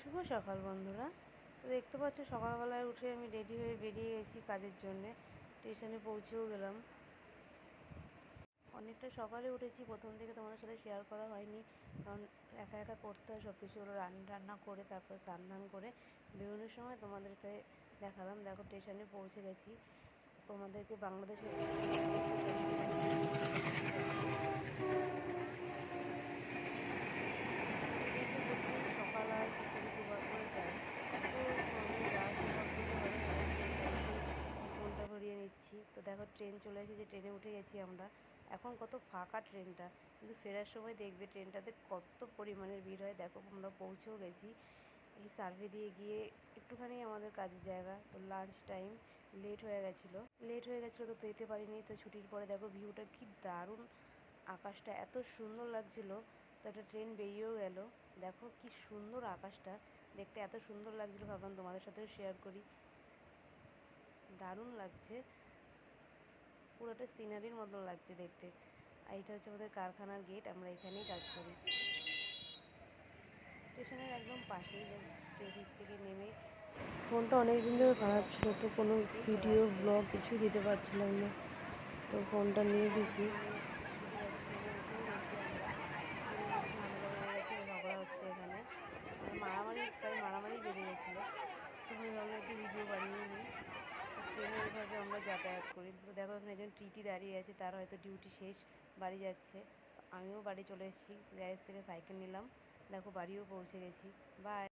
শুভ সকাল বন্ধুরা। তো দেখতে পাচ্ছ সকালবেলায় উঠে আমি রেডি হয়ে বেরিয়ে গেছি কাজের জন্যে। স্টেশনে পৌঁছেও গেলাম। অনেকটা সকালে উঠেছি, প্রথম থেকে তোমাদের সাথে শেয়ার করা হয়নি, কারণ একা একা করতে হয় সব কিছু। রান্না করে তারপর স্নান করে বেরোনোর সময় তোমাদেরকে দেখালাম। দেখো স্টেশনে পৌঁছে গেছি। তোমাদেরকে বাংলাদেশের সকাল আর বিকেলে দুবার করে যায়। তো আমি যাওয়ার সময় ফোনটা ভরিয়ে নিচ্ছি। তো দেখো ট্রেন চলে এসেছে, ট্রেনে উঠে গেছি আমরা। এখন কত ফাঁকা ট্রেনটা, কিন্তু ফেরার সময় দেখবে ট্রেনটাতে কত পরিমাণের ভিড় হয়। দেখো আমরা পৌঁছেও গেছি। এই সার্ভে দিয়ে গিয়ে একটুখানি আমাদের কাজের জায়গা। তো লাঞ্চ টাইম লেট হয়ে গেছিলো, তো যেতে পারিনি। তো ছুটির পরে দেখো ভিউটা কি দারুণ, আকাশটা এত সুন্দর লাগছিল। তো একটা ট্রেন বেরিয়েও গেল। দেখো কি সুন্দর আকাশটা দেখতে, এত সুন্দর লাগছিল, ভাবলাম তোমাদের সাথেও শেয়ার করি। দারুণ লাগছে, পুরোটা সিনারির মতন লাগছে দেখতে। আর এটা হচ্ছে আমাদের কারখানার গেট, আমরা এখানেই কাজ করি। স্টেশনের একদম পাশেই। ট্রেন থেকে নেমে ফোনটা অনেক দিন ধরে খারাপ ছিল, তো কোনো ভিডিও ব্লগ কিছু দিতে পারছিলাম না। তো ফোনটা নিয়ে গেছি। ঝগড়া হচ্ছে এখানে, মারামারি বেড়ে গেছিলো। তো আমি ভাবলাম একটু ভিডিও বানিয়ে নিই। ট্রেনে এইভাবে আমরা যাতায়াত করি। তো দেখো এখানে একজন টিটি দাঁড়িয়ে আছে, তার হয়তো ডিউটি শেষ, বাড়ি যাচ্ছে। আমিও বাড়ি চলে এসেছি, গ্যারেজ থেকে সাইকেল নিলাম। দেখো বাড়িও পৌঁছে গেছি। বাই।